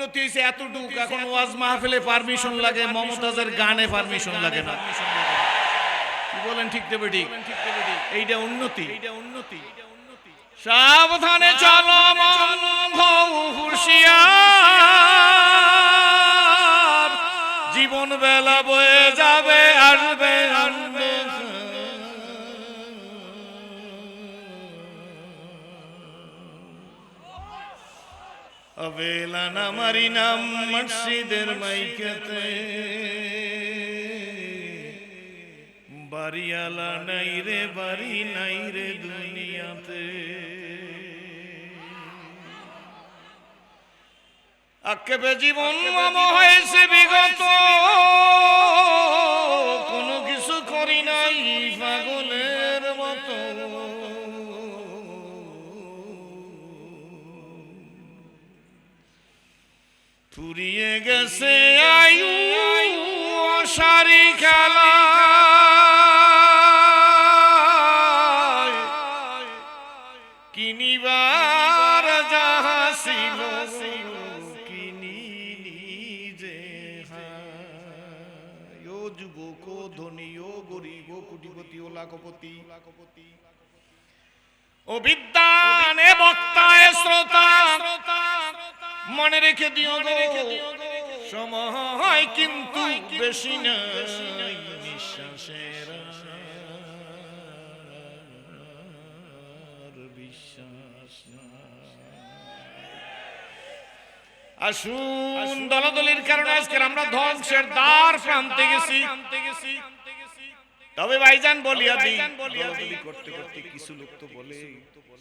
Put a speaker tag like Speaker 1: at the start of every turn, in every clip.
Speaker 1: উন্নতি হয়েছে এতটুকু, এখন ওয়াজ মাহফিলে পারমিশন লাগে, মমতাজের গানে পারমিশন লাগে না। কি বলেন ঠিক দেবে ঠিক? এইটা উন্নতি। সাবধানে চলো হুঁশিয়ার, জীবন বেলা বয়ে যাবে, আসবে আসবে। অবেলা নামারি নাম মসজিদের মাইকেতে, বাড়িয়ালা নাই রে, বাড়ি নাই রে দুনিয়াতে। আক্ষেপে জীবন মম হয়েছে বিগত, কোনো কিছু করি নাই পাগলের মতো। ফুরিয়ে গেছে আয়ু অসারি খেলা, কিনিবার যাহা ছিল কিনিনি যে। ও যুবক, ও ধনী, ও গরিব, ও কোটিপতি, ও লাখপতি, ও বিদ্বান, এ বক্তা, এ শ্রোতা, মনে রেখে দিও গো, সময় কিন্তু বেশি নাই, নিঃশ্বাসের বিশ্বাস আসুন। দলাদলির কারণে আজকে আমরা ধ্বংসের দ্বার প্রান্তে গেছি। তবে ভাইজান বলিয়া দিই, দলাদলি করতে করতে কিছু লোক তো বলে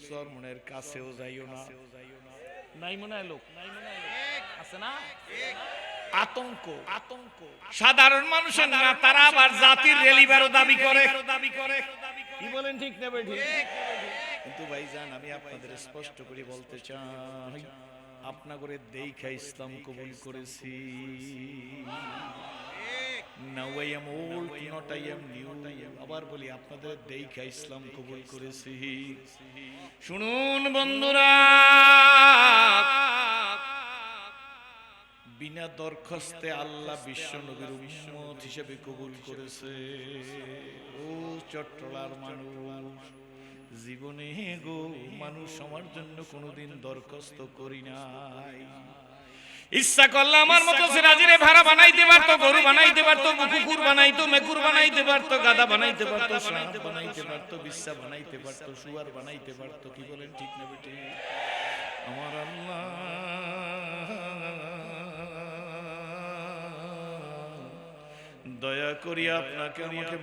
Speaker 1: চরমনের কাছেও যাইও না। নাই মনে হয় লোক আছে না? আতঙ্ক সাধারণ মানুষের না, তারা আবার জাতির রেলিবারও দাবি করে। কি বলেন ঠিক নেবে ঠিক? কিন্তু ভাইজান আমি আপনাদের স্পষ্ট করে বলতে চাই, আপনাদের দেখা ইসলাম কবুল করেছি। Now I am old, not I am new. আবার বলি আপনাদের দেখা ইসলাম কবুল করেছি। শুনুন বন্ধুরা, বিনা দরখাস্তে আল্লাহ বিশ্ব নবীর উম্মত হিসেবে কবুল করেছে। ও চট্টলার মানুষ, জীবনে গো মানুষ আমার জন্য কোনোদিন দরখাস্ত করি নাই। ইচ্ছা করলে আমার মতো সিরাজিরে ভাড়া বানাইতে পারতো, গরু বানাইতে পারতো, কুকুর বানাইতো, মেকুর বানাইতে পারতো, গাধা বানাইতে পারতো, সাপ বানাইতে পারতো, বিচ্ছা বানাইতে পারতো, শুয়ার বানাইতে পারতো। কি বলেন ঠিক না বেটি? আমার আল্লাহ দয়া করি আপনাকে আমাকে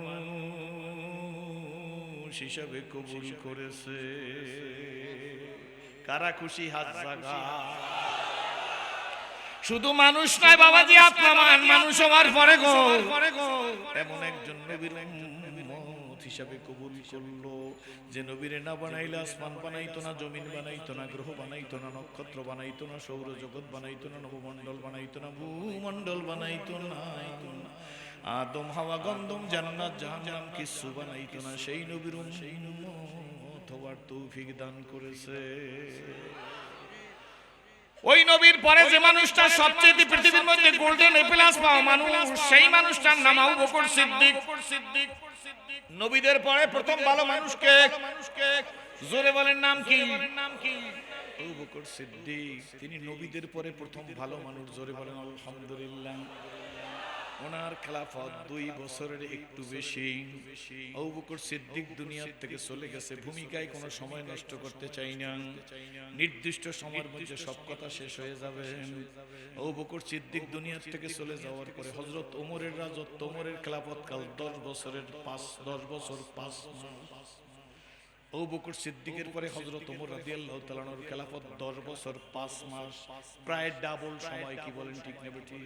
Speaker 1: মানুষ হিসাবে কবুল করেছে। কারা খুশি হাত জাগা? শুধু মানুষ নয় বাবাজি, আপনার মানুষ হওয়ার পরে গো এমন একজন নবীর উম্মত হিসাবে কবুল করলো যে নবীরে না বানাইলে আসমান বানাইতো না, জমিন বানাইতো না, গ্রহ বানাইতো না, নক্ষত্র বানাইতো না, সৌরজগৎ বানাইতো না, নবমণ্ডল বানাইতো না, ভূমণ্ডল বানাইতো না, আদম হাওয়া গন্ধম জান্নাত জাহান্নাম কিছু বানাইতো না। সেই নবীর উম্মত হওয়ার তৌফিক দান করেছে। ওই নবীর পরে যে মানুষটা সবচেয়ে পৃথিবীর মধ্যে গোল্ডেন প্লাস পাওয়া মানুষ, সেই মানুষটার নাম আবু বকর সিদ্দিক। নবীদের পরে প্রথম ভালো মানুষকে জোরে বলেন নাম কি? আবু বকর সিদ্দিক। তিনি নবীদের পরে প্রথম ভালো মানুষ, জোরে বলেন আলহামদুলিল্লাহ। ওনার খেলাফত 2 বছরের একটু বেশি। আবু বকর সিদ্দিক দুনিয়া থেকে চলে গেছে। ভূমিকায় কোনো সময় নষ্ট করতে চাই না, নির্দিষ্ট সময়ের মধ্যে সব কথা শেষ হয়ে যাবে। আবু বকর সিদ্দিক দুনিয়া থেকে চলে যাওয়ার পরে হযরত ওমরের রাজত্ব, ওমরের খেলাফত কাল 10 বছর 5 মাস। আবু বকর সিদ্দিকের পরে হযরত ওমর রাদিয়াল্লাহু তাআলা আনহুর খেলাফত 10 বছর 5 মাস, প্রায় ডাবল সময়। কি বলেন ঠিক না বেটি?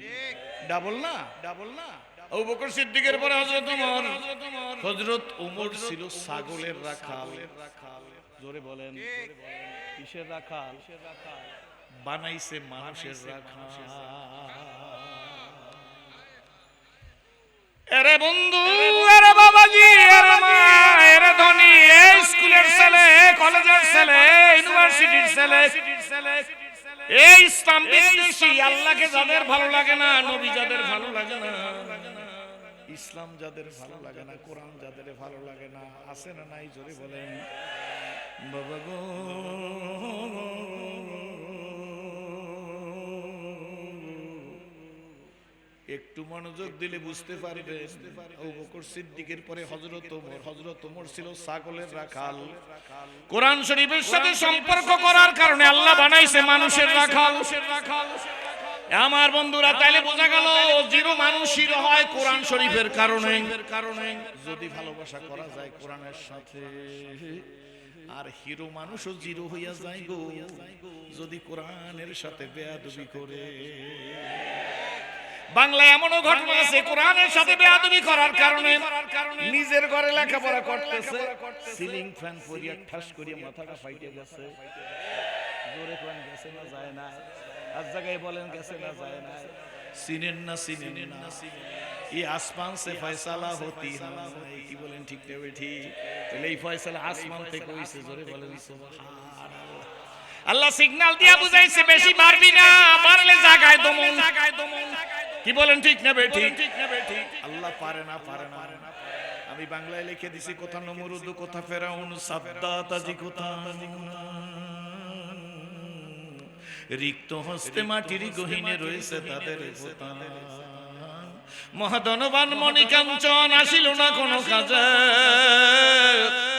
Speaker 1: ডাবল না? আবু বকর সিদ্দিকের পরে হযরত ওমর ছিল ছাগলের রাখাল। জোরে বলেন কিসের রাখাল? বানাইছে মানুষের রাখাল। এরে বন্ধু, এরে বাবাজি, এরে মা, এরে ধনী, এই স্কুলের ছেলে, কলেজের ছেলে, ইউনিভার্সিটির ছেলে, এই ইসলাম বিদ্বেষী, আল্লাহকে যাদের ভালো লাগে না, নবী যাদের ভালো লাগে না, ইসলাম যাদের ভালো লাগে না, কোরআন যাদের ভালো লাগে না, আছে না নাই জোরে বলেন বাবা গো। একটু মনোযোগ দিলে বুঝতে পারবেন, আবু বকর সিদ্দিকের পরে হযরত ওমর। হযরত ওমর ছিল ছাগলের রাখাল। কোরআন শরীফের সাথে সম্পর্ক করার কারণে আল্লাহ বানাইছে মানুষের রাখাল। আমার বন্ধুরা, তাইলে বোঝা গেল জিরো মানুষ হিরো হয় কোরআন শরীফের কারণে। যদি ভালোবাসা করা যায় কোরআনের সাথে, আর হিরো মানুষও জিরো হইয়া যায় গো যদি কোরআনের সাথে বেয়াদবি করে। বাংলায় এমনও ঘটনা আছে, কোরআনের সাথে বেয়াদবি করার কারণে নিজের ঘরে লেখাপড়া করতেছে, সিলিং ফ্যান পরিয়া ঠাস করিয়া মাথাটা ফাইটে গেছে। জোরে কোরআন গেছে না যায় না? আর জায়গায় বলেন গেছে না যায় না? সিনেন না সিনেন না, এই আসমান সে ফয়সালা হতি হায়। কি বলেন ঠিক না ঠিক? তাহলে এই ফয়সালা আসমান থেকে হইছে। জোরে বলেন সুবহানাল্লাহ। আল্লাহ সিগন্যাল দিয়া বুঝাইছে বেশি মারবি না, মারলে জায়গায় দমন। কি বলেন ঠিক না ঠিক? আল্লাহ পারে না, পারে না। আমি বাংলায় লিখে দিছি, কোথা নমরুদ, কোথা ফেরাউন, সাদ্দাত আজি কোথা রিক্ত হস্তে মাটির গহীনে রয়েছে তাদের পোতা। মহাধনবান মণিকাঞ্চন আসিল না কোনো কাজে,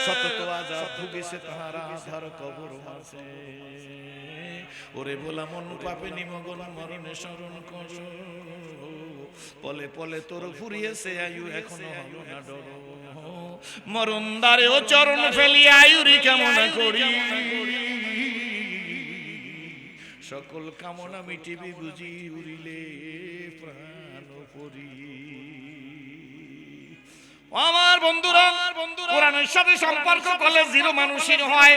Speaker 1: সতত আযাব ভুগিছে তাহারা আধার কবর মাঝে। ওরে ভোলা মন পাপে নিমগ্ন মরণে স্মরণ কর, পলে পলে তোর ফুরিয়েছে আয়ু এখনো হলো না ডর। মরণ দ্বারে ও চরণ ফেলি আয়ুরি কামনা করি, সকল কামনা মিটিবি বুঝি উড়িলে প্রাণ পরি। আমার বন্ধুরা, কোরআনের সাথে সম্পর্ক করলে জিরো মানুষ হিরো হয়,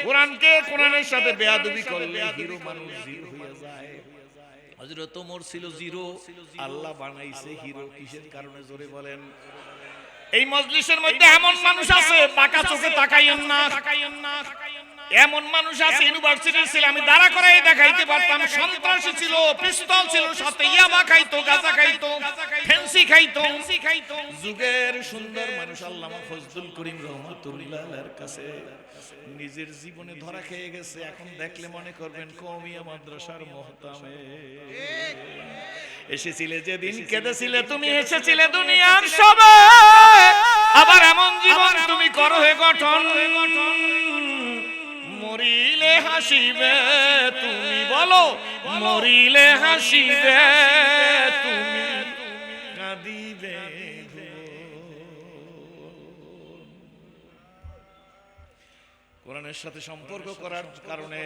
Speaker 1: কোরআনকে কোরআনের সাথে বেয়াদবি করলে হিরো মানুষ জিরো হয়ে যায়। হযরত ওমর ছিল জিরো, আল্লাহ বানাইছে হিরো। কিসের কারণে জোরে বলেন? এই মজলিসের মধ্যে এমন মানুষ আছে, পাকা চোখে তাকাইয়েন না। এমন মানুষ আছে, ইউনিভার্সিটির ছিল, আমি দাঁড়া করাই দেখাইতে পারতাম, সন্ত্রাসী ছিল, পিস্তল ছিল, সাথে ইয়াবা খাইতো, গাঁজা খাইতো, ফেন্সি খাইতো। যুগের সুন্দর মানুষ আল্লামা ফজলুল করিম রহমাতুল্লাহর কাছে নিজের জীবনে ধরা খেয়ে গেছে। এখন দেখলে মনে করবেন কওমিয়া মাদ্রাসার মুহতামে এসেছিলে যেদিন, কেঁদেছিলে তুমি, এসেছিলে দুনিয়ার সবে। আবার এমন জীবন তুমি করো হে গঠন, মরিলে হাসিবে তুমি, বলো মরিলে হাসিবে তুমি, কাঁদিবে। কোরআনের সাথে সম্পর্ক করার কারণে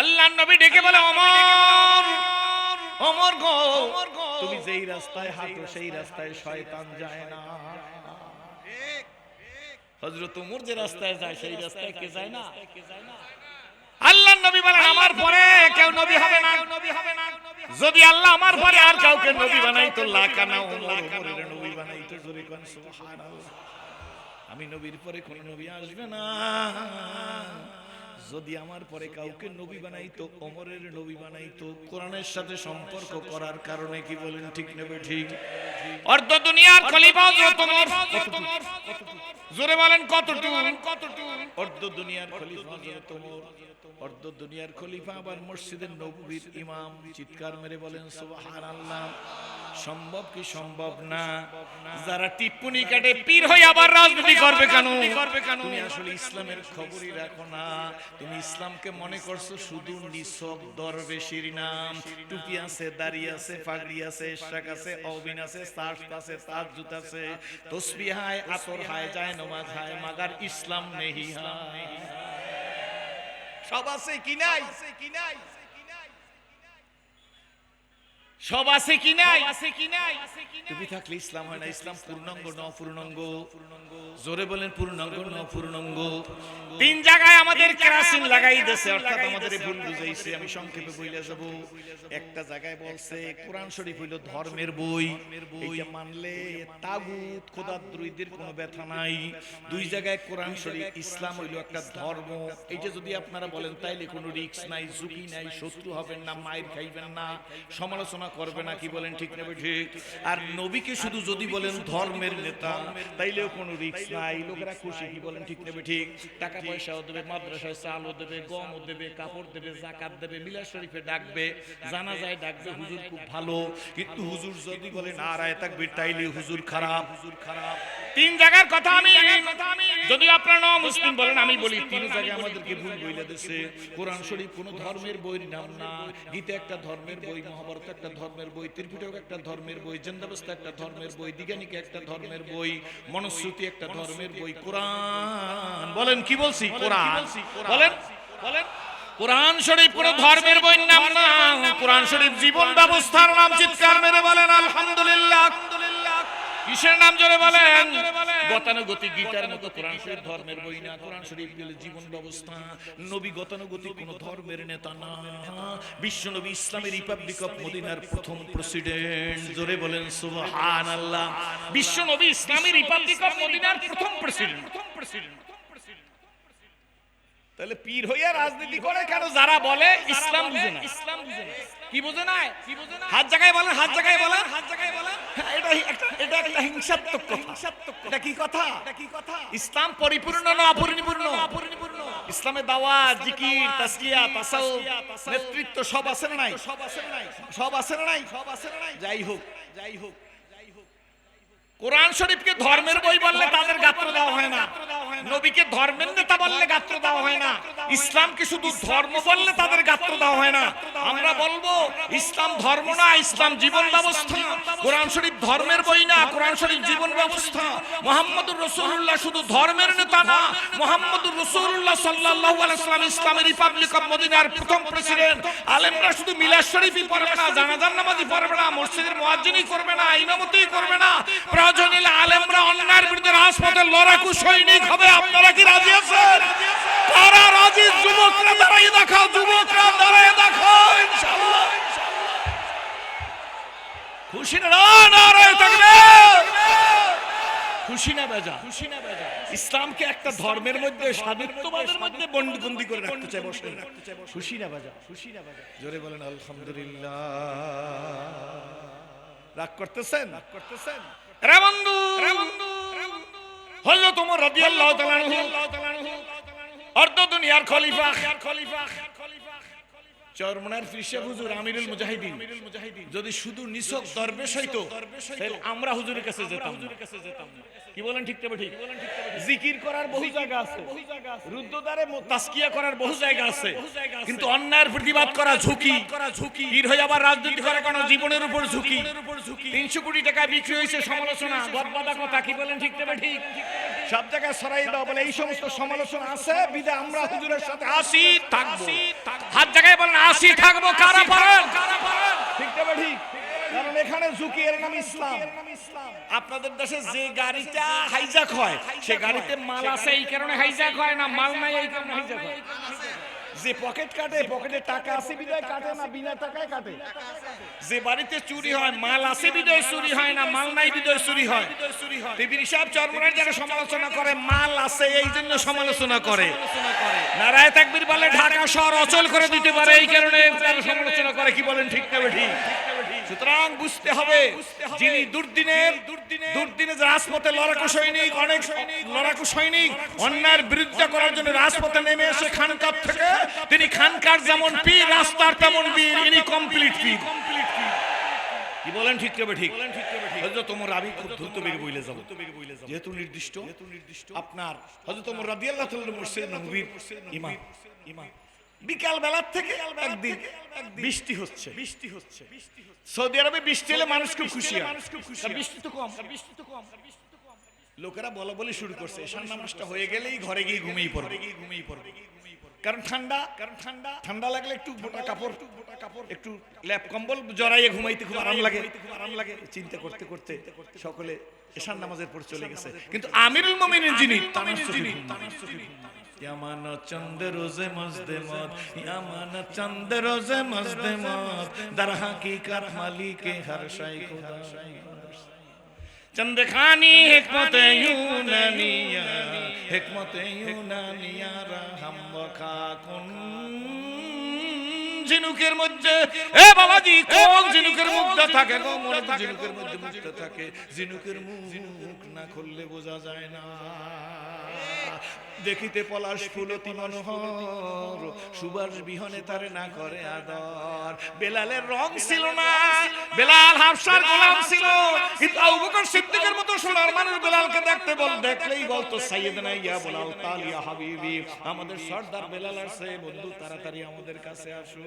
Speaker 1: আল্লাহর নবী ডেকে বলে, ওমর ওমর গো, তুমি যেই রাস্তায় হাঁটো সেই রাস্তায় শয়তান যায় না। হযরত ওমর যে রাস্তায় যায় সেই রাস্তায় কে যায় না? আল্লাহর নবী বলেন, আমার পরে কেউ নবী হবে না। যদি আল্লাহ আমার পরে আর কাউকে নবী বানাইতো, লাকানা ওমর, ওমরের নবী বানাইতো। জোরে কোন সুবহানাল্লাহ। আমি নবীর পরে কোন নবী আসবে না। যদি আমার পরে কাউকে নবী বানাইতো, ওমরের নবী বানাইতো। কোরআনের সাথে সম্পর্ক করার কারণে। কি বলেন ঠিক নেবে ঠিক? অর্ধ দুনিয়ার খলিফা হযরত ওমর। জোরে বলেন কতটুকু? অর্ধ দুনিয়ার খলিফা হযরত ওমর, অর্ধ দুনিয়ার খলিফা, আবার মসজিদের নববীর ইমাম। চিৎকার মেরে বলেন সুবহানাল্লাহ। সম্ভব কি সম্ভব না? যারা টিপ্পনি কাটে পীর হয়ে আবার রাজনীতি করবে কেন? তুমি আসলে ইসলামের খবরই রাখো না। তুমি ইসলামকে মনে করছো শুধু নিছক দরবেশির নাম। টুপি আছে, দাড়ি আছে, পাগড়ি আছে, ইশরাক আছে, অবিন আছে, সার্ফ আছে, তাহাজ্জুদ আছে, তাসবিহ হায়, আতর হায়, যায় নামাজ হায়, মাগার ইসলাম নেহি হায়। সব আছে কি নাই? সব আছে কি নাই? টুপি থাকলে ইসলাম হয় না। ইসলাম পূর্ণাঙ্গ না অপূর্ণাঙ্গ? জোরে বলেন পূর্ণাঙ্গ না অপূর্ণাঙ্গ? তিন জায়গায় আমাদের কেরাসিন লাগাই দিয়েছে, অর্থাৎ আমাদের ভুল বুঝাইছে। আমি সংক্ষেপে বইলা যাব। একটা জায়গায় বলছে কোরআন শরীফ হইল ধর্মের বই, এইটা মানলে তাগুত খোদাদ্রোহীদের কোনো ব্যথা নাই। দুই জায়গায় কোরআন শরীফ ইসলাম হইল একটা ধর্ম, এইটা যদি আপনারা বলেন তাইলে কোনো রিস্ক নাই, ঝুঁকি নাই, শত্রু হবেন না, মায়ের খাইবেন না, সমালোচনা করবে না। কি বলেন ঠিক না ঠিক? আর নবীকে শুধু যদি বলেন ধর্মের নেতা তাইলেও কোনো রিস্ক নাই, লোকেরা খুশি। কি বলেন ঠিক না ঠিক? টাকা পয়সাও দেবে, মাদ্রাসায় চালও দেবে, গমও দেবে, কাপড় দেবে, যাকাত দেবে, মিলাদ শরীফে ডাকবে, জানাজায় ডাকবে, হুজুর খুব ভালো। কিন্তু হুজুর যদি বলে নারায়ে তাকবীর তাইলে হুজুর খারাপ। তিন জায়গার কথা আমি যদি আপনারা নও মুসলিম বলেন, আমি বলি তিন জায়গায় আমাদেরকে ভুল বইলা দিয়েছে। কোরআন শরীফ কোনো ধর্মের বইয়ের নাম না। গীতা একটা ধর্মের বই, মহাভারত একটা ধর্মের বই, ত্রিপিটক একটা ধর্মের বই, জিন্দাবস্তা একটা ধর্মের বই, দিগানিকা একটা ধর্মের বই, মনুস্মৃতি একটা ধর্মের বই। কোরআন বলেন কি বলছি? কোরআন বলেন বলেন। কোরআন শরীফ কোন ধর্মের বইয়ের নাম না। কোরআন শরীফ জীবন ব্যবস্থার নাম। চিৎকার মেরে বলেন আলহামদুলিল্লাহ। কিসের নাম জোরে বলেন? গতানুগতিক গীতার মতো কোরআন শরীফ ধর্মের বই না। কোরআন শরীফ হলো জীবন ব্যবস্থা। নবী গতানুগতিক কোন ধর্মের নেতা না। বিশ্ব নবী ইসলামের রিপাবলিক অফ মদিনার প্রথম প্রেসিডেন্ট। জোরে বলেন সুবহানাল্লাহ। বিশ্ব নবী ইসলামের রিপাবলিক অফ মদিনার প্রথম প্রেসিডেন্ট। তাহলে পীর হইয়া রাজনীতি করে কেন? যারা বলে ইসলাম বুঝে না। ইসলাম বুঝে না। কি বুঝে না? হাত জায়গায় বলেন, হাত জায়গায় বলেন, হাত জায়গায় বলেন। এটা একটা হিংসাত্মক কথা। এটা কি কথা? ইসলাম পরিপূর্ণ না অপরিপূর্ণ? ইসলামে দাওয়াত, জিকির, তাসকিয়া, তাসাউফ, নেতৃত্ব সব আছে না নাই? সব আছে না নাই? যাই হোক, যাই হোক, কোরআন শরীফকে ধর্মের বই বললে তাদের গাত্র দেওয়া হয় না। নবীকে ধর্মের নেতা বললে গাত্র দেওয়া হয় না। ইসলামকে শুধু ধর্ম বললে তাদের গাত্র দেওয়া হয় না। আমরা বলবো ইসলাম ধর্ম না, ইসলাম জীবন ব্যবস্থা। কোরআন শরীফ ধর্মের বই না, কোরআন শরীফ জীবন ব্যবস্থা। মুহাম্মদুর রাসূলুল্লাহ শুধু ধর্মের নেতা না, মুহাম্মদুর রাসূলুল্লাহ সাল্লাল্লাহু আলাইহি ওয়াসাল্লাম ইসলামের রিপাবলিক অফ মদিনার প্রথম প্রেসিডেন্ট। আলেমরা শুধু মিলাদ শরীফই পড়বে না, জানাজার নামাজই পড়বে না, মসজিদের মুয়াজ্জিনই করবে না, ইমামতিই করবে না। প্রয়োজনীয় আলেমরা অন্যায়ের বিরুদ্ধে রাজপথে লড়াকু সৈনিক হবে। আপনারা কি রাজি আছেন? কারা রাজি? যুবকরা দাঁড়িয়ে দেখাও, যুবকরা দাঁড়িয়ে দেখাও ইনশাআল্লাহ। খুশি না? নারায়ে তাকবীর। খুশি না বেজা? খুশি না বেজা? ইসলামকে একটা ধর্মের মধ্যে, সাধুত্ববাদের মধ্যে বন্দি করে রাখতে চাই, বসে রাখতে চাই। খুশি না বেজা? খুশি না বেজা? জোরে বলেন আলহামদুলিল্লাহ। রাগ করতেছেন? রাগ করতেছেন? রে বন্ধু, হযরত ওমর রাদিয়াল্লাহু তাআলা আনহু অর্ধ দুনিয়ার খলিফা, চরমনার ফিরশা হুজুর আমিরুল মুজাহিদিন যদি শুধু নিছক দরবেশ হইতো তাহলে আমরা হুজুরের কাছে যেতাম। কি বলেন ঠিক তবে ঠিক? জিকির করার বহু জায়গা আছে, রুদ্রদ্বারে তাসকিয়া করার বহু জায়গা আছে, কিন্তু অন্যায়ের প্রতিবাদ করা ঝুঁকি। পীর হয়ে আবার রাজনীতি করা কেন? জীবনের উপর ঝুঁকি। 300 কোটি টাকা বিক্রি হয়েছে সমালোচনা, গদবাদা কথা। কি বলেন ঠিক তবে ঠিক? সব জায়গায় ছড়াই দাও বলে এই সমস্ত সমালোচনা আছে, বিধায় আমরা হুজুরের সাথে আসি থাকবো। হাত জায়গায় বলেন আসি থাকবো। কারা পারেন? ঠিক তবে ঠিক? কারণ এখানে ঝুঁকি, এর নাম ইসলাম। আপনাদের দেশে যে গাড়িটা হাইজ্যাক হয় সে গাড়িতে মাল আছে এই কারণে হাইজ্যাক হয় না, মাল নাই এই কারণে হাইজ্যাক হয়। যে পকেট কাটে, পকেটে টাকা আছে বিদায় কাটে না, বিনা টাকায় কাটে। যে বাড়িতে চুরি হয় মাল আছে বিদায় চুরি হয় না, মাল নাই বিদায় চুরি হয়। টিভির সব চরমনের যারা সমালোচনা করে মাল আছে এই জন্য সমালোচনা করে। নারায়ে তাকবীর বলে ঢাকা শহর অচল করে দিতে পারে এই কারণে তারা সমালোচনা করে। কি বলেন ঠিক না ঠিক? সুতরাং বুঝতে হবে যিনি দুর্দিনে রাজপথে লড়াকু সৈনিক, অনেক লড়াকু সৈনিক অন্যায়ের বিরুদ্ধে করার জন্য রাজপথে নেমে এসে খানকার থেকে, তিনি খানকার যেমন পীর রাস্তার তেমন বীর, ইনি কমপ্লিট পীর। কি বলেন ঠিক তবে ঠিক? হযরত ওমর আমি খুব দ্রুত বেগে বইলে যাব, যেহেতু নির্দিষ্ট আপনার হযরত ওমর রাদিয়াল্লাহু তাআলা মসজিদ নববীর ইমাম। বিকাল বেলা থেকে একদিন বৃষ্টি হচ্ছে। সৌদি আরবে বৃষ্টি হলে মানুষ খুব খুশি হয়। বৃষ্টি তো কম। লোকেরা বলা বলি শুরু করছে, এশার নামাজটা হয়ে গেলেই ঘরে গিয়ে ঘুমিয়ে পড়বে। কারণ ঠান্ডা ঠান্ডা লাগলে একটু মোটা কাপড় একটু ল্যাপ কম্বল জড়াইয়ে ঘুমাইতে খুব আরাম লাগে চিন্তা করতে করতে সকলে এশার নামাজের পর চলে গেছে, কিন্তু আমিরুল মুমিনিন যিনি তানার চোখে ইয়ামানা চন্দ রোজে মজদে মত, ইয়ামানা চন্দ রোজে মজদে মত, দর হাকিকত মালিকে হর শাই খুদা। চন্দ্রখানি হিকমতে ইউনানিয়া রহম খাকুন। ঝিনুকের মধ্যে এ বাবাজি কোন ঝিনুকের মুখটা থাকে গো, মনে ঝিনুকের মধ্যে মুখটা থাকে, ঝিনুকের মুখ না খুললে বোঝা যায় না। দেখিতে পলাশ ফুল অতি মনোহর, সুবাস বিহনে তারে না করে আদর। বেলালের রং ছিল না, বেলাল হাফসার গোলাম ছিল, কিন্তু আবু বকর সিদ্দিকের মতো সোনার মানুষ বেলালকে দেখলেই বলতো সাইয়েদনা ইয়া বেলাল তাল ইয়া হাবিবি, আমাদের সর্দার বেলাল আসছে, বন্ধু তাড়াতাড়ি আমাদের কাছে আসো।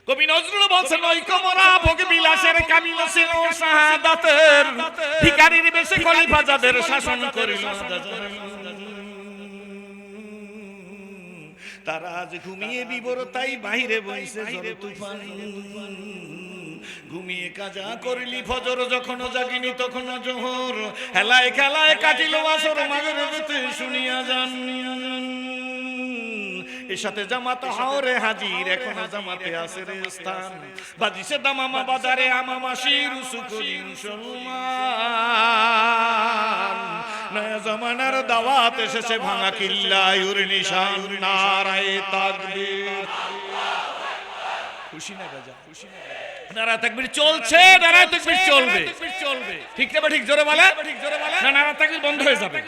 Speaker 1: কবি নজরুল বলছেন ঐকমরা ভোগ বিলাসের কামিল ছিল শাহাদাতের, ভিখারির বেশে খলিফা যাদের শাসন করিল, তারা আজ ঘুমিয়ে বিবরতাই বাহিরে বইছে ঝড় তুফান। ঘুমিয়ে কাজা করিলি ফজর, যখন জাগিনি তখন জোহর, হেলায় খেলায় কাটিল আসর, মাগরিবেতে শুনিয়া যান। এর সাথে জামাত হাওরে হাজির, এখন জামাতে আছে রে স্থান, বাজিছে দামামা বাজারে আমামাশি রুসু করি মুসলমান। নয়া জামানার দাওয়াত এসেছে ভাঙা কিল্লায় উর নিশান, নারায়ে তাকবীর। খুশি না গাজা, খুশি না নারা তাকবীর চলছে, নারা তাকবীর চলবে, ঠিক না? ঠিক জোরে বলে, না নারা তাকবীর বন্ধ হয়ে যাবে।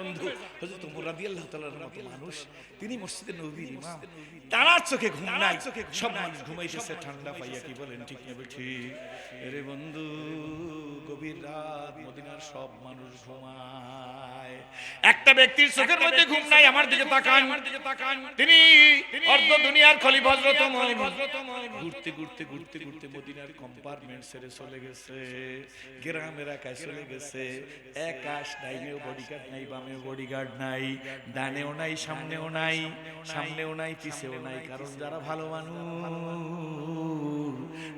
Speaker 1: বন্ধু হযরত ওমর রাদিয়াল্লাহু তাআলার মতো মানুষ, তিনি মসজিদে নববীর ইমাম, তার চোখে ঘুম নাই, সব মানুষ ঘুমাইতেছে ঠান্ডা পাইয়া, কি বলেন ঠিক না? ঠিক রে বন্ধু, গভীর রাত মদিনার সব মানুষ ঘুমায়, একটা ব্যক্তির চোখের মধ্যে ঘুম নাই। আমার দিকে তাকান, তিনি অর্ধ দুনিয়ার খলিফা হযরত ওমর, ঘুরতে ঘুরতে ঘুরতে ঘুরতে মদিনার কম্পার্টমেন্ট ছেড়ে চলে গেছে, গ্রাম এলাকায় চলে গেছে। একাশ ডাইনেও বডিগার্ড নাই, বামেও বডিগার্ড নাই, ডানেও নাই, সামনেও নাই, সামনেও নাই, পিছেও নাই, কারণ যারা ভালো মানুষ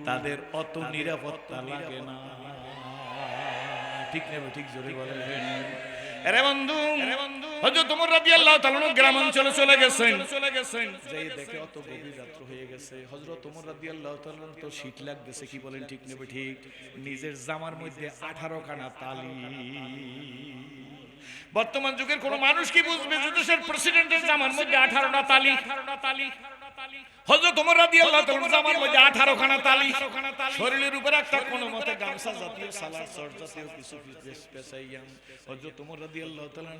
Speaker 1: তাদের অত নিরাপত্তা লাগে না, ঠিক নেবে, ঠিক জোরে বলেন। আরে বন্ধু, হযরত ওমর রাদিয়াল্লাহু তাআলা গ্রামাঞ্চলে চলে গেছেন, যেই দেখে অত গভীর রাত হয়ে গেছে। হযরত ওমর রাদিয়াল্লাহু তাআলা তো শীত লাগতেছে, কি বলেন ঠিক নেবে, ঠিক। নিজের জামার মধ্যে 18 খানা তালি। বর্তমান যুগের কোন মানুষ কি বুঝবে যে দেশের প্রেসিডেন্টের জামার মধ্যে 18টা তালি? হযরত ওমর রাদিয়াল্লাহু তাআলা জামার মধ্যে 18 খানা তালি, শরীরের উপর একটা কোন মতে গামছা জাতীয় সালার সর জাতীয় কিছু পেছাইয়া হযরত ওমর রাদিয়াল্লাহু তাআলা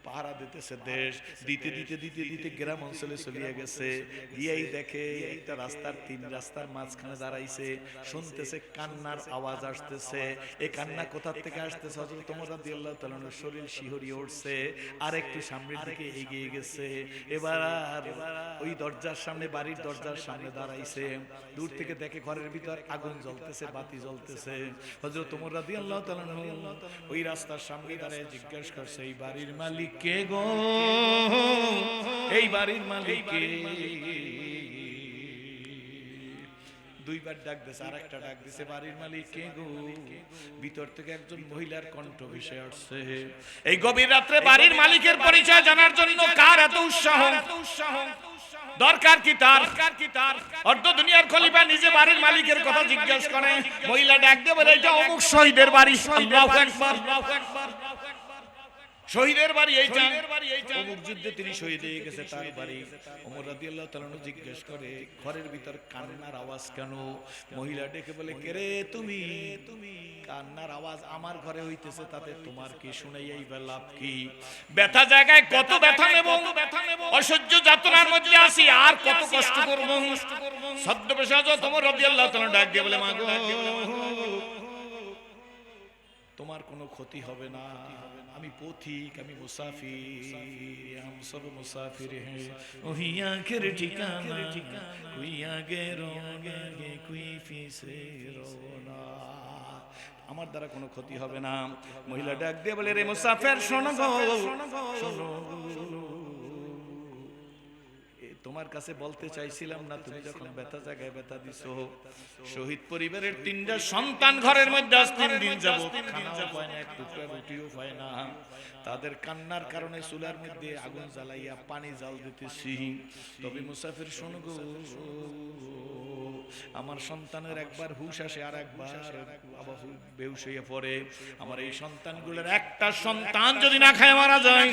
Speaker 1: পাহারা দিতেছে দেশ। দিতে দিতে দিতে দিতে গ্রাম অঞ্চলে চলিয়ে গেছে, গিয়েই দেখে একটা রাস্তার 3 রাস্তার মাঝখানে দাঁড়াইছে, শুনতেছে কান্নার আওয়াজ আসতেছে। এই কান্না কোথা থেকে আসতেছে? হযরত ওমর রাদিয়াল্লাহু তাআলার শরীর শিহরিয়ে উঠছে, আর একটু সামনের দিকে এগিয়ে গেছে। এবার ওই দরজার সামনে, বাড়ির দরজার সামনে দাঁড়াইছে। দূর থেকে দেখে ঘরের ভিতর আগুন জ্বলতেছে, বাতি জ্বলতেছে। হযরত ওমর রাদিয়াল্লাহু তাআলা ওই রাস্তার সামনে দাঁড়িয়ে জিজ্ঞাসা করছে, এই বাড়ির মালিক কে গো? এই বাড়ির মালিক কে? দুইবার ডাক দিয়েছে, আর একটা ডাক দিয়েছে, বাড়ির মালিক কে গো? ভিতর থেকে একজন মহিলার কণ্ঠ ভেসে আসছে। এই গভীর রাত্রে বাড়ির মালিকের পরিচয় জানার জন্য কার এত উৎসাহ? দরকার কি তার? অর্ধ দুনিয়ার খলিফা নিজে বাড়ির মালিকের কথা জিজ্ঞাসা করে। মহিলা ডাক দিয়ে বলে, এটা অমুক শহীদের বাড়ি। আল্লাহু আকবার, শহীদের বাড়ি এইটা, অমুক যুদ্ধে তিনি শহীদ হয়ে গেছে, তার বাড়ি। ওমর রাদিয়াল্লাহু তাআলা জিজ্ঞেস করে, ঘরের ভিতর কান্নার আওয়াজ কেন? মহিলা ডেকে বলে, কে রে তুমি? কান্নার আওয়াজ আমার ঘরে হইতেছে, তাতে তোমার কি? শুনাইয়াই বা লাভ কি? ব্যথা জায়গায় কত ব্যথা নেব, অসহ্য যাতনার মধ্যে আছি, আর কত কষ্ট করব। ছদ্মবেশে হযরত ওমর রাদিয়াল্লাহু তাআলা ডাক দিয়ে বলে, মা গো, তোমার কোনো ক্ষতি হবে না, আমি পথিক, আমি মুসাফির, हम सब मुसाफिर हैं, वही आखिर ठिकाना, कोई आगे रोगे, कोई पीछे रोना। আমার দ্বারা কোনো ক্ষতি হবে না। মহিলা ডাক দিয়ে বলে, রে মুসাফির শোনো গো, শোনো, তোমার কাছে বলতে চাইছিলাম না, তুমি যখন ব্যথা জায়গায় ব্যথা দিছো, শহীদ পরিবারের 3টা সন্তান ঘরের মধ্যে আজ 3 দিন যাবত খানাও পায় না, এক টুকরা রুটিও পায় না। তাদের কান্নার কারণে চুলার মধ্যে আগুন জ্বালাইয়া পানি জাল দিতেছি। তবে মুসাফির শোনো গো, আমার সন্তানের একবার হুঁশ আসে আর একবার আবার বেহুশ হয়ে পড়ে। আমার এই সন্তানগুলোর একটা সন্তান যদি না খায় মারা যায়,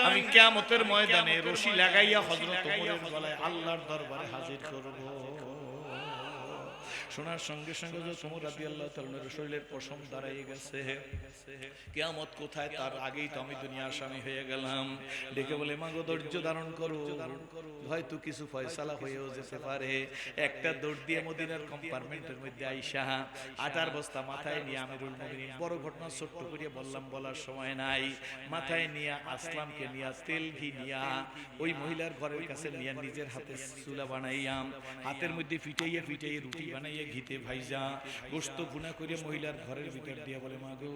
Speaker 1: আমি কিয়ামতের ময়দানে রশি লাগাইয়া হযরত ওমরের গলায় আল্লাহর দরবারে হাজির করব। শোনার সঙ্গে সঙ্গে ওমর রাদিয়াল্লাহু তাআলার শরীরের পশম দাঁড়িয়ে গেছে। কিয়ামত কোথায় তার আগেই তো আমি দুনিয়া আসামি হয়ে গেলাম। ডেকে বলে, মাগো ধৈর্য ধারণ করো, হয়তো কিছু ফয়সালা হয়েও যেতে পারে। একটা দৌড় দিয়ে মদিনার কম্পার্টমেন্টের মধ্যে আইসা 8 বস্তা মাথায় নিয়ে আমিরুল মুমিনিন, বড় ঘটনা ছোট্ট করে বললাম, বলার সময় নাই, মাথায় নিয়ে আসলামকে নিয়ে তেল ঘি নিয়া ওই মহিলার ঘরের কাছে নিয়ে নিজের হাতে চুলা বানাইয়া হাতের মধ্যে ফিটাইয়া ফিটাইয়া রুটি বানাইয়া ঘিতে ভাইজা গোশত ভুনা করে মহিলার ঘরের ভিতর দিয়া বলে, মাগো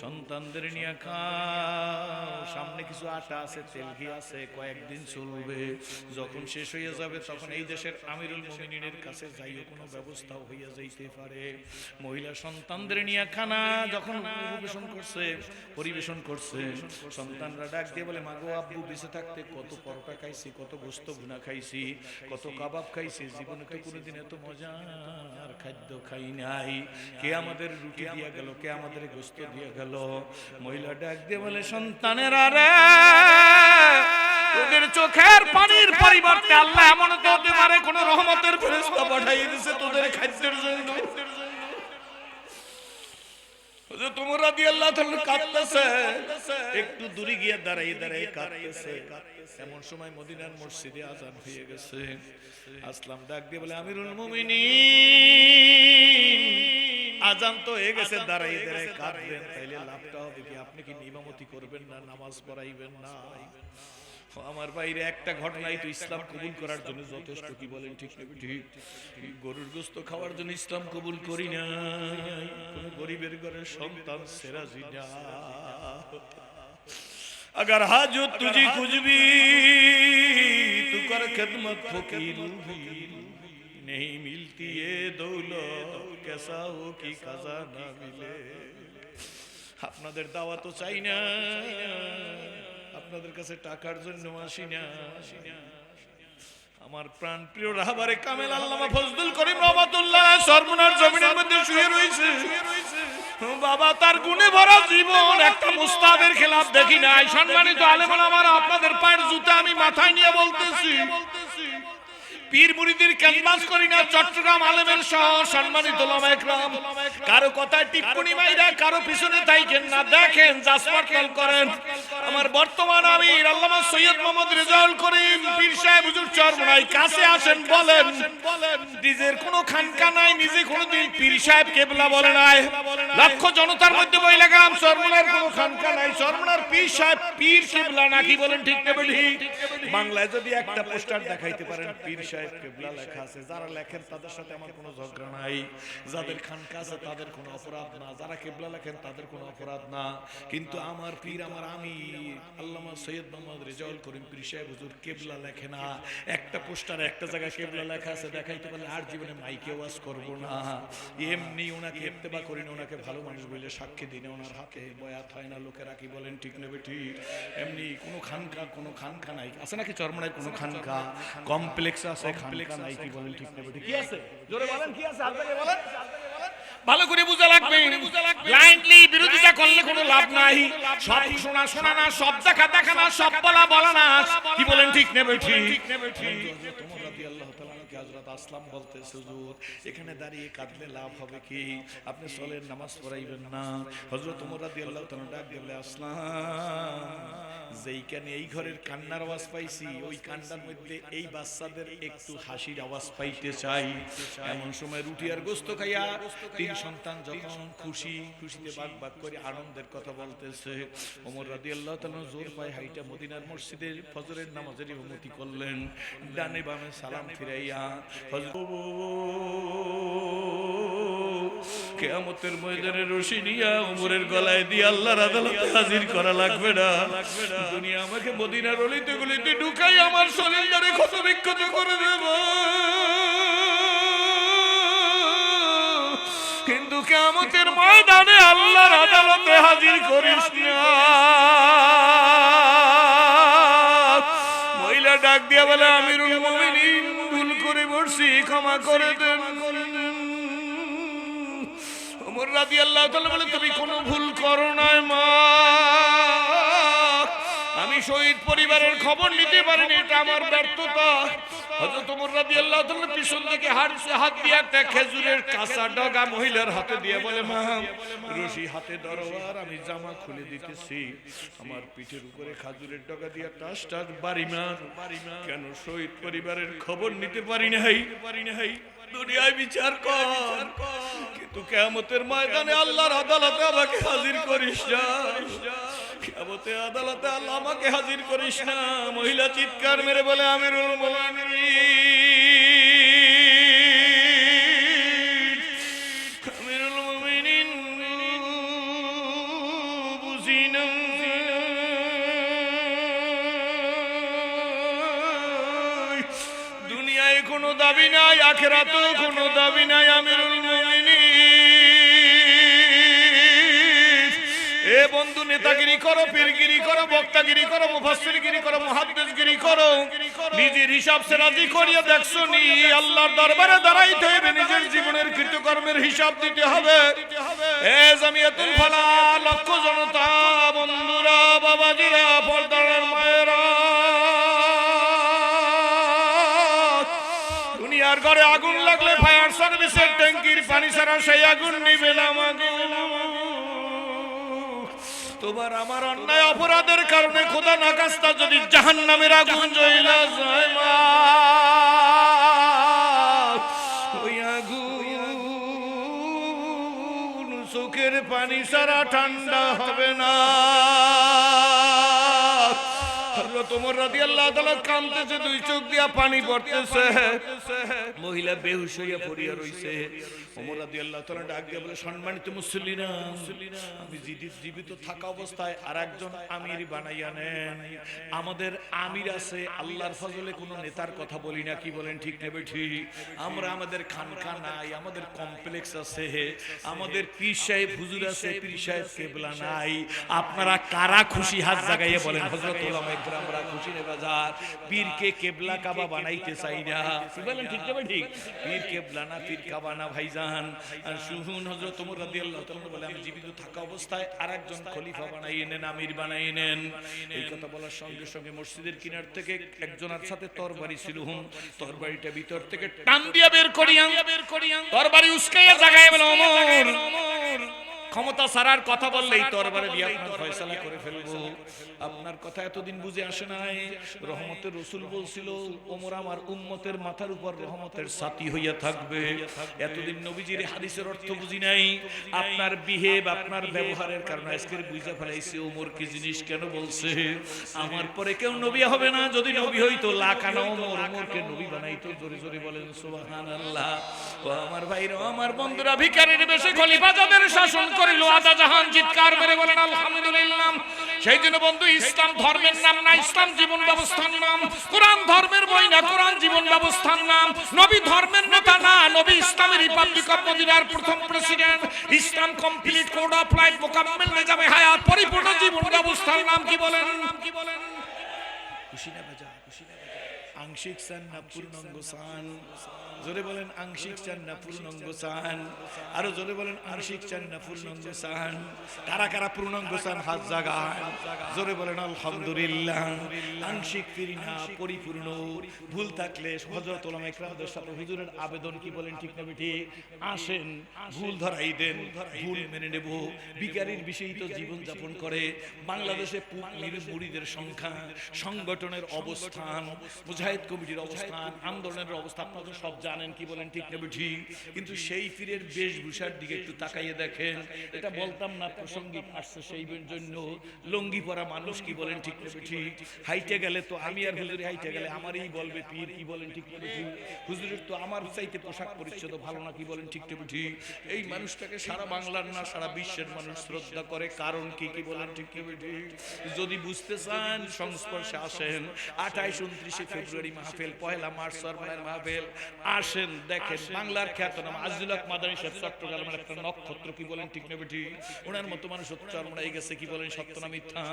Speaker 1: সন্তানদের নিয়ে খাও, সামনে কিছু আটা আছে, তেল ঘি আছে, কয়েকদিন চলবে, যখন শেষ হয়ে যাবে তখন এই দেশের আমিরুল মুমিনিনের কাছে যাইও কোনো ব্যবস্থাও হইয়া যাইতে পারে। মহিলা সন্তানদের নিয়ে খানা যখন পরিবেশন করছে, সন্তানরা ডাক দিয়ে বলে, মাগো আব্বু বেঁচে থাকতে কত পরোটা খাইছি, কত গোশত ভুনা খাইছি, কত কাবাব খাইছি, জীবনে তো কোনোদিন এত মজার খাদ্য খাই নাই, কে আমাদের রুটি দিয়া গেল, কে আমাদের গোশত দিয়া গেল। মহিলা ডাক দিয়ে বলে, সন্তানেরা রে, তোদের চোখের পানির পরিবর্তে আল্লাহ এমন তো হতে পারে কোন রহমতের ফেরেশতা পাঠিয়ে দিয়েছে তোদের খাদ্যের জন্য। তোমরা রাদিয়াল্লাহু তাআলা কাঁদতেছে, একটু দূরে গিয়ে দাঁড়াই দাঁড়াই কাঁদতেছে। এমন সময় মদিনার মসজিদে আযান হয়ে গেছে। আসলাম ডাক দিয়ে বলে, আমিরুল মুমিনিন, আযান তো হয়ে গেছে, দাঁড়াই দাঁড়াই কাঁদবেন, তাইলে লাভটা হবে কি? আপনি কি ইমামতি করবেন না, নামাজ পড়াইবেন না? আমার বাইরে একটা ঘটনাই তো ইসলাম কবুল করার জন্য যথেষ্ট। কি বলেন ঠিক না? ঠিক। গরুর গোশত খাওয়ার জন্য ইসলাম কবুল করি না, কোন গরিবের ঘরের সন্তান সেরাজি না। अगर हाजत तुझी कुछ भी तू कर खिदमत फकीर भी नहीं मिलती ये दौलत कैसा हो कि खजाना मिले। আপনাদের দাওয়াত চাই না, আপনাদের কাছে টাকার জন্য আসি না। আমার প্রাণ প্রিয় রাহবারে কামেল আল্লামা ফজলুল করিম রহমাতুল্লাহ সরমুনার জমিনের মধ্যে শুয়ে রয়েছে। বাবা, তার গুণে ভরা জীবন, একটা মুস্তাদের খেলাফ দেখি নাই। সম্মানিত আলেম ওলামারা, আপনাদের পায়ের জুতা আমি মাথায় নিয়ে বলতেছি, পীর মুরিদের ক্যানভাস করি না, চট্টগ্রাম আলেমের সহ সম্মানিত ওলামা একরাম, কারো কথায় টিপ্পনি মাইরা কারো পিছনে তাইকেন না, দেখেন জাসপাতাল করেন। আমার বর্তমান আমির আল্লামা সৈয়দ মোহাম্মদ রেজাউল করিম পীর সাহেব হুজুর চরমনাই কাছে আসেন, বলেন নিজের কোনো খানকা নাই, নিজে কোনোদিন পীর সাহেব কেবলা বলে নাই। লক্ষ জনতার মধ্যে বইলা গেলাম, চরমনার কোনো খানকা নাই, চরমনার পীর সাহেব পীর কেবলা নাকি? বলেন ঠিক না ঠিক? বাংলায় যদি একটা পোস্টার দেখাইতে পারেন পীর সাহেব কেবলা লেখা আছে, যারা লেখেন তাদের সাথে আমার কোনো ঝগড়া নাই, যাদের খানকা আছে তাদের কোনো অপরাধ না, যারা কেবলা লেখেন তাদের কোনো অপরাধ না। কিন্তু আমার পীর, আমার আমির আল্লামা সৈয়দ মোহাম্মদ রেজাউল করিম পীর সাহেব হুজুর কেবলা লেখে না। একটা পোস্টারে একটা জায়গায় কেবলা লেখা আছে, দেখাইতে পারলে আর জীবনে মাইকে ওয়াজ করব না। এমনি ওনাকে ইত্তেবা করি না, ওনাকে ভালো মানুষ বলে সাক্ষী দিনে ওনার হাতে বয়াত হয় না লোকেরা। কি বলেন ঠিক নেবে ঠিক? এমনি কোনো খানকা নাই। আছে নাকি চরমনায় কোনো খানকা? কমপ্লেক্স আছে, খানকা নাই। কি বলেন ঠিক নেবে ঠিক? কি আছে? জোরে বলেন, কি আছে? আর জায়গায় বলেন। ভালো করে বুঝা লাগবে, ব্লাইন্ডলি বিরোধিতা করলে কোনো লাভ নাই। সব শোনা না, সব দেখা না, সব বলা না। কি বলেন ঠিক নেবে ঠিক? তোমরা রাদিয়াল্লাহু তাআলা কে হযরত আসলাম বলতেছে, হুজুর এখানে দাঁড়িয়ে কাঁদলে লাভ হবে কি? আপনি চলেন নামাজ পড়াইবেন না। হযরত ওমর রাদিয়াল্লাহু তাআলা ডাক দিলে, আসলাম যেইখানে এই ঘরের কান্নার আওয়াজ পাইছি, ওই কান্নার মধ্যে এই বাচ্চাদের একটু হাসির আওয়াজ পাইতে চাই। এমন সময় রুটি আর গোশত খাইয়া 3 সন্তান যখন খুশিতে বাক করে আনন্দের কথা বলতেছে, ওমর রাদিয়াল্লাহু তাআলা জোর পায় হাইটা মদিনার মসজিদের ফজরের নামাজের নামাজের ইমামতি করলেন, ডানে বামে সালাম ফিরাইয়া কিয়ামতের ময়দানে রশি নিয়া ওমরের গলায় দিয়ে আল্লাহর আদালতে হাজির করা লাগবে না। দুনিয়া আমাকে মদিনার অলিতে গলিতে ঢুকাই আমার শরীরটারে ক্ষত বিক্ষত করে দেব, কিন্তু কিয়ামতের ময়দানে আল্লাহর আদালতে হাজির করিস না। মহিলা ডাক দিয়া বলে, আমিরুল মুমিনিন, ভুল করে বসছি, ক্ষমা করে দেন। ওমর রাদিয়াল্লাহু তাআলা বলে, তুমি কোনো ভুল করো নাই মা, আমি শহীদ পরিবারের খবর নিতে পারিনি, এটা আমার ব্যর্থতা। হযরত ওমর রাদিয়াল্লাহু তাআলা পিছন থেকে হাত দিয়ে একটা খেজুরের কাঁচা ডগা মহিলার হাতে দিয়ে বলে, মা রশি হাতে ধরো আর আমি জামা খুলে দিতেছি, আমার পিঠের উপরে খেজুরের ডগা দিয়ে টাস টাস বাড়ি মার। কেন শহীদ পরিবারের খবর নিতে পারি নাই, দুনিয়ায় বিচার কর, কিন্তু কিয়ামতের ময়দানে আল্লাহর আদালতে আমাকে হাজির করিস না। কিয়ামতের আদালতে আল্লাহ আমাকে হাজির করিস না। মহিলা চিৎকার মেরে বলে, আমিরুল মুমিনিন, বুঝি না, দুনিয়ায় কোনো দাবি নাই, আখিরাতেও কোনো দাবি নাই। আমিরুল মুমিনিন, এ বন্ধু, নেতাগিরি করো, পীরগিরি করো, বক্তাগিরি করো, মুফাসসিরগিরি করো, মুহাদ্দিসগিরি করো, নিজের হিসাব সে রাজি করিয়া দেখছো নি? আল্লাহর দরবারে দাঁড়াইতে হবে, নিজের জীবনের কৃতকর্মের হিসাব দিতে হবে। এ জামিয়াতুল ফালাহ, লক্ষ জনতা, বন্ধুরা, বাবাজিরা, পর্দার মায়েরা, দুনিয়ার ঘরে আগুন লাগলে ফায়ার সার্ভিসের ট্যাঙ্কির পানি ছাড়া সেই আগুন নিবে না। তোমার আমার অন্যায় অপরাধের কারণে খোদা না খাস্তা যদি জাহান্নামের আগুন জ্বলা যায় মা, ওই আগুন চোখের পানি ছাড়া ঠান্ডা হবে না। হযরত ওমর রাদিয়াল্লাহু তাআলা কাঁদতেছে, দুই চোখ দিয়া পানি পড়তেছে। মহিলা বেহুশ হইয়া পড়িয়া রইছে। ওমর রাদিয়াল্লাহু তাআলা ডাক দিয়ে বলে, সম্মানিত মুসল্লিরা, আমি জীবিত থাকা অবস্থায় আরেকজন আমির বানাইয়া নেন। আমাদের আমির আছে, আল্লাহর ফজলে কোনো নেতার কথা বলি না, কি বলেন ঠিক নেবে ঠিক? আমরা আমাদের খানকা নাই, আমাদের কমপ্লেক্স আছে, আমাদের পীর সাহেব হুজুর আছে, পীর সাহেব কেবলা নাই। আপনারা কারা খুশি হাত জাগাইয়া বলেন। হযরত উলামায়ে কেরামরা খুশি নে বাজার, পীরকে কেবলা কাবা বানাইতে চাই না, কি বলেন ঠিক নেবে ঠিক? পীর কেবলা না, পীর কাবা না ভাইজান। আর শুনুন, হযরত ওমর রাদিয়াল্লাহু তাআলা বলে, আমি জীবিত থাকা অবস্থায় আরেকজন খলিফা বানাইয়ে নেন, আমির বানাইয়ে নেন। এই কথা বলার সঙ্গে সঙ্গে মসজিদের কিনার থেকে একজনের সাথে তরবারি ছিল, তরবারিটা ভিতর থেকে টান দিয়া বের করিয়া তরবারি উস্কাইয়া জাগায় বলে, ওমর, ক্ষমতা ছাড়ার কথা বললে এই তরবারি দিয়ে আপনার ফয়সালা করে ফেলবো। আপনার কথা এতদিন বুঝে আসে নাই। রহমতের রাসূল বলছিল, ওমর আমার উম্মতের মাথার উপর রহমতের ছাতি হইয়া থাকবে। এতদিন নবীজির হাদিসের অর্থ বুঝি নাই। আপনার বিহেভ, আপনার ব্যবহারের কারণে আজকে বুঝা ফেলাইছে ওমর কি জিনিস, কেন বলছে আমার পরে কেউ নবী হবে না। যদি নবী হইতো লাখানা ওমরকে নবী বানাইতো। জোরে জোরে বলেন সুবহানাল্লাহ। ও আমার ভাইরা, আমার বন্ধুরা, ভিখারির বেশে খলিফা যাদের শাসন করিল আদা জাহান চিৎকার করে বলেন আলহামদুলিল্লাহ। সেই জন্য বন্ধু, ইসলাম ধর্মের নাম না, ইসলাম জীবন ব্যবস্থার নাম। কোরআন ধর্মের বই না, কোরআন জীবন ব্যবস্থার নাম। নবী ধর্মের নেতা না, নবী ইসলামের রিপাবলিক অফ মদিনার প্রথম প্রেসিডেন্ট। ইসলাম কমপ্লিট কোড অফ লাইফ, মোকাম্মেল নিজামে হায়াত, পরিপূর্ণ জীবন ব্যবস্থার নাম কি বলেন? খুশি না বাজা, খুশি না বাজা। আংশিক চান না পূর্ণাঙ্গ চান? জোরে বলেন আংশিক চান না পূর্ণাঙ্গ চান? আরো জোরে বলেন আংশিক চান না পূর্ণাঙ্গ চান? কারা কারা পূর্ণাঙ্গ চান হাত জাগান, জোরে বলেন আলহামদুলিল্লাহ। আংশিক ফিরি না, পরিপূর্ণ। ভুল থাকলে হযরত উলামায়ে কেরামদের সাথে হুজুরের আবেদন, কি বলেন ঠিক না ঠিক? আসেন, ভুল ধরাই দেন, ভুল মেনে নেব। ভিখারির বিষয়ই তো জীবন যাপন করে বাংলাদেশে মুরিদের সংখ্যা, সংগঠন সংগঠনের অবস্থান, মুজাহিদ কমিটির অবস্থান, আন্দোলনের অবস্থা আপনারা তো সব জানেন, কি বলেন ঠিক না ঠিক? কিন্তু সেই পীরের বেশভূষার দিকে একটু তাকাইয়ে দেখেন, এটা বলতাম না প্রাসঙ্গিক আসছে সেই জন্য, লঙ্গি পরা মানুষ, কি বলেন ঠিক না ঠিক? হাইটে গেলে তো আমি আর হুজুরে হাইটে গেলে আমারই বলবে পীর, কি বলেন ঠিক না ঠিক? হুজুরের তো আমার চাইতে পোশাক পরিচ্ছদ ভালো না, কি বলেন ঠিক না ঠিক? এই মানুষটাকে সারা বাংলার না সারা বিশ্বের মানুষ শ্রদ্ধা করে, কারণ কি, কি বলেন ঠিক না ঠিক? যদি বুঝতে চান সংস্পর্শে আসেন, 28-29 ফেব্রুয়ারি মাহফিল, 1 মার্চ সরমানের মাহফিল, আসেন দেখেন বাংলার খ্যাতনামা আজিজুল হক মাদানী সাহেব চট্টগ্রামের একটা নক্ষত্র, কি বলেন ঠিক না ঠিক? ওনার মতো মানুষ চরমড়াই গেছে, কি বলেন সত্য না মিথ্যা?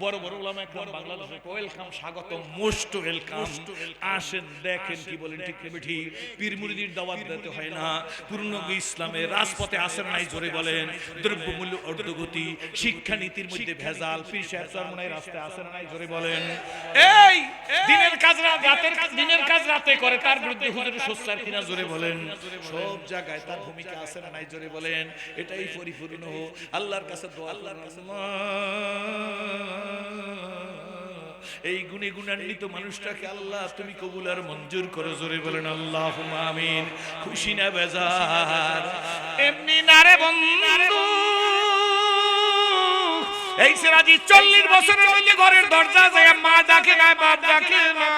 Speaker 1: বড় বড় উলামা একরাম বাংলাদেশে ওয়েলকাম, স্বাগতম, মোস্ট ওয়েলকাম, আসেন দেখেন, কি বলেন ঠিক না ঠিক? পীর মুরিদির দাওয়াত দিতে হয় না, পূর্ণাঙ্গ ইসলামের রাজপথে আসেন নাই, জোরে বলেন। দ্রব্যমূল্য ঊর্ধ্বগতি, শিক্ষানীতির মধ্যে ভেজাল, পীর সাহেব চরমড়াই রাস্তায় আসেন নাই, জোরে বলেন। এই দিনের কাজ রাতের, দিনের কাজ রাতে করে, তার বিরুদ্ধে হুজুরের সোচ্চার কিনা, জোরে বলেন। সব জায়গায় তার ভূমিকা আছে না নাই, জোরে বলেন। এটাই পরিপূর্ণ আল্লাহর কাছে দোয়া, আল্লাহর কাছে এই গুণে গুণান্বিত মানুষটাকে আল্লাহ তুমি কবুল আর মঞ্জুর করো, জোরে বলেন আল্লাহুম্মা আমিন। খুশি না বেজার? এমনি না রে বন্ধু, এই সিরাজি 40 বছরের মধ্যে ঘরের দরজা যায় মা ডাকে না, বাপ ডাকে না।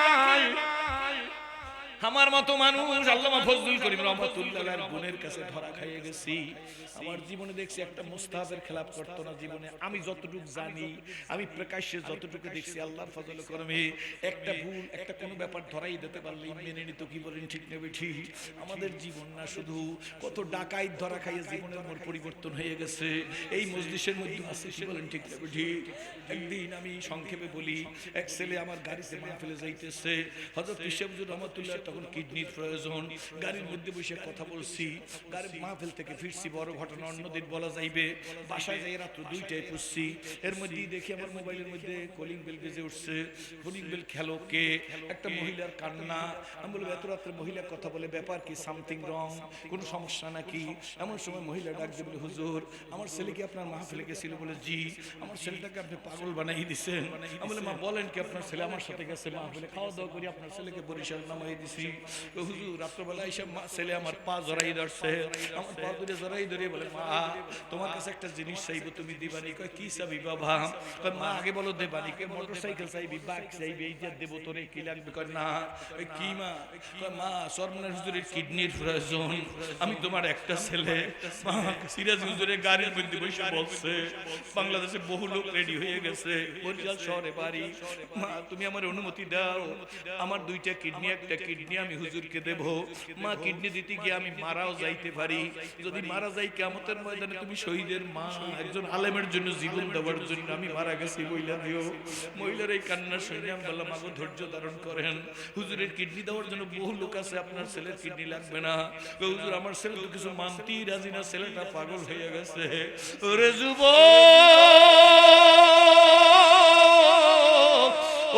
Speaker 1: আমার মতো মানুষ আল্লামা ফজলুল করিম রহমাতুল্লাহ আলাইহির গুণের কাছে ধরা খাইয়ে গেছি। আমার জীবনে দেখছি একটা মুস্তাহাবের খেলাপ করতো না জীবনে। আমি যতটুকু জানি, আমি প্রকাশ্যে যতটুকু দেখছি, আল্লাহর ফজল করমে একটা ভুল, একটা কোনো ব্যাপার ধরাই দিতে পারলে মেনে নিত, কি বলেন ঠিক না ঠিক? আমাদের জীবন না শুধু কত ডাকাইত ধরা খাইয়ে জীবনের মোড় পরিবর্তন হয়ে গেছে, এই মজলিসের মধ্যে আছে, কি বলেন ঠিক না ঠিক? একদিন আমি সংক্ষেপে বলি, এক ছেলে আমার গাড়িতে মাহফিলে যাইতেছে, হযরত ইশামুর রহমাতুল্লাহ তখন কিডনির প্রয়োজন, গাড়ির মধ্যে বসে কথা বলছি, গাড়ির মাহফিল থেকে ফিরছি, বড় ঘটনা অন্যদিন বলা যাইবে, বাসায় যাই রাত্র 2টায় পুষছি, এর মধ্যেই দেখি আমার মোবাইলের মধ্যে কলিং বেল বেজে উঠছে। কলিং বেল খেলো কে? একটা মহিলার কান্না। আমি বলবো এত রাত্রে মহিলা কথা বলে, ব্যাপার কি? সামথিং রং, কোনো সমস্যা নাকি? এমন সময় মহিলা ডাক দিয়ে বলে, হুজুর আমার ছেলে কি আপনার মাহফিলে গেছিল? বলে জি। আমার ছেলেটাকে আপনি পাগল বানাই দিচ্ছেন। আমি বলে মা বলেন কি, আপনার ছেলে আমার সাথে গেছে মাহফিলে, খাওয়া দাওয়া করি আপনার ছেলেকে বরিশাল নামাই দিছি। হুজুর রাত্রবেলা এসে ছেলে আমার পা জড়াই ধরছে, আমার পা ধরে জড়াই ধরে বলে, মা তোমার কাছে একটা জিনিস চাইবো, তুমি দিবানি? কয় কি চাবি বাবা? কয় মা আগে বলো দেবানি? কে মোটরসাইকেল চাইবি, বাইক চাইবি, এইটা দেবো তোরে, কি লাগবে? কয় না। কি মা? কয় মা সরমনের হুজুরের কিডনির প্রয়োজন, আমি তোমার একটা ছেলে। মা সিরাজ হুজুরের গাড়ির মধ্যে বসে বলছে, বাংলাদেশে বহু লোক রেডি হয়ে গেছে, বরিশাল শহরে বাড়ি, মা তুমি আমার অনুমতি দাও, আমার 2টা কিডনি, একটা কিডনি আমি হুজুরকে দেব। মা কিডনি দিতে গিয়ে আমি মারাও যাইতে পারি, যদি মারা যাই কিয়ামতের ময়দানে তুমি শহীদের মা, একজন আলেমের জন্য জীবন দেওয়ার জন্য আমি মারা গেছি, বইলা দিও। মহিলার এই কান্না শুনে আমি বললাম, মাগো ধৈর্য ধারণ করেন, হুজুরের কিডনি দেওয়ার জন্য বহু লোক আছে, আপনার ছেলের কিডনি লাগবে না। হুজুর আমার ছেলে তো কিছু মানতেই রাজি না, ছেলেটা পাগল হয়ে গেছে। ওরে যুবক,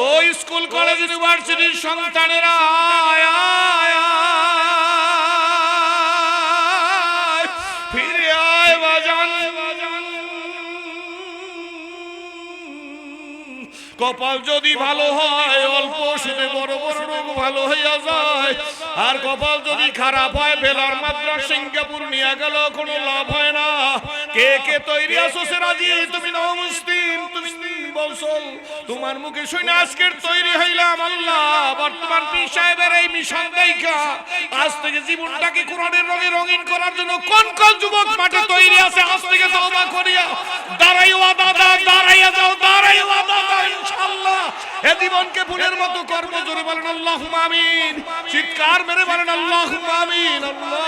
Speaker 1: ও স্কুল কলেজ ইউনিভার্সিটির সন্তানেরা, ফিরে আয় বাজান। কপাল যদি ভালো হয় অল্প ওষুধে বড় বড় রোগ ভালো হইয়া যায়, আর কপাল যদি খারাপ হয় বেলার মাত্রা সিঙ্গাপুর নিয়ে গেল কোনো লাভ হয় না। কে কে তৈরি আছো রাজি? তুমি নও মুসলিম, তুমি বলছো তোমার মুখে শুনে আজকের তৈরি হইলাম। আল্লাহ বর্তমান পীর সাহেবের এই মিশন দেখা আজ থেকে জীবনটাকে কোরআনের রঙে রঙিন করার জন্য কোন কোন যুবক মাঠে তৈরি আছে, আজ থেকে তওবা করিয়া দাঁড়াইয়া দাদা, দাঁড়াইয়া যাও, দাঁড়াইয়া দাদা, ইনশাআল্লাহ এ জীবনকে ফুলের মতো কর্ম, জোরে বলেন আল্লাহুম্মা আমিন, চিৎকার মেরে বলেন আল্লাহুম্মা আমিন। আল্লাহ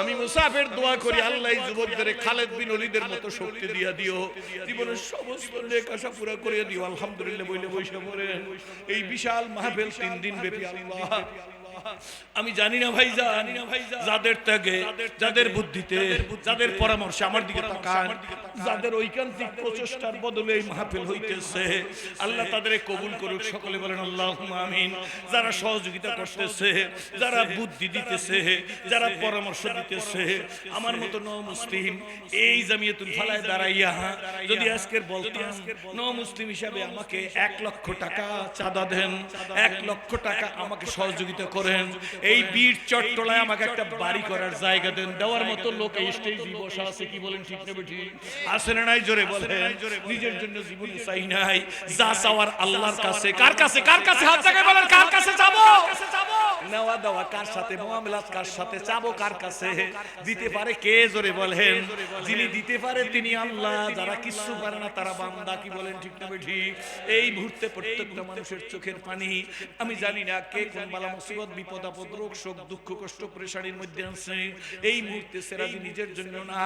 Speaker 1: আমি মুসাফির দোয়া করি, আল্লাহ এই যুবকদের খালেদ বিন ওলীদের মতো শক্তি দিয়া দিও, জীবনের সমস্ত নেক আশা পুরা করে দিও। আলহামদুলিল্লাহ বইলে বৈশা পড়েন। এই বিশাল মাহফিল 3 দিন ব্যাপী আল্লাহ আমি জানি না ভাই, যাদের ত্যাগে, যাদের বুদ্ধিতে, যাদের পরামর্শে আমার দিকে তাকান, যাদের ঐকান্তিক প্রচেষ্টার বদলে এই মাহফিল হইতেছে, আল্লাহ তাদের কবুল করুক। সকলে বলেন আল্লাহুম্মা আমিন। যারা সহযোগিতা করতেছে, যারা বুদ্ধি দিতেছে, যারা পরামর্শ দিতেছে, আমার মতো মুসলিম এই জামিয়াতুল ফালায় দাঁড়াইয়া যদি আজকের বলতাম মুসলিম হিসাবে আমাকে 1 লক্ষ টাকা চাঁদা দেন, 1 লক্ষ টাকা আমাকে সহযোগিতা করেন, এই বীর চট্টলায় আমাকে একটা বাড়ি করার জায়গা দেন, দেওয়ার মতো লোক এই স্টেজে বসা আছে। কি বলেন, ঠিক না বেঠিক? আছে না নাই? জোরে বলেন। নিজের জন্য জীবনে চাই নাই, যা চাওয়ার আল্লাহর কাছে। কার কাছে? কার কাছে? হাত জায়গায় বলেন, কার কাছে যাবো? নেওয়া দেওয়া কার সাথে, মুআমালাত কার সাথে, চাবো কার কাছে? দিতে পারে কে? জোরে বলেন। যিনি দিতে পারে তিনি আল্লাহ, যারা কিছু পারে না তারা বান্দা। কি বলেন, ঠিক না বেঠিক? এই মুহূর্তে প্রত্যেকটা মানুষের চোখের পানি, আমি জানি না কে কোন বালা মুসিবত, বিপদ আপদ, রোগ শোক, দুঃখ কষ্ট, পেরেশানির মধ্যে আছে। এই মুহূর্তে সেরাজি নিজের জন্য না,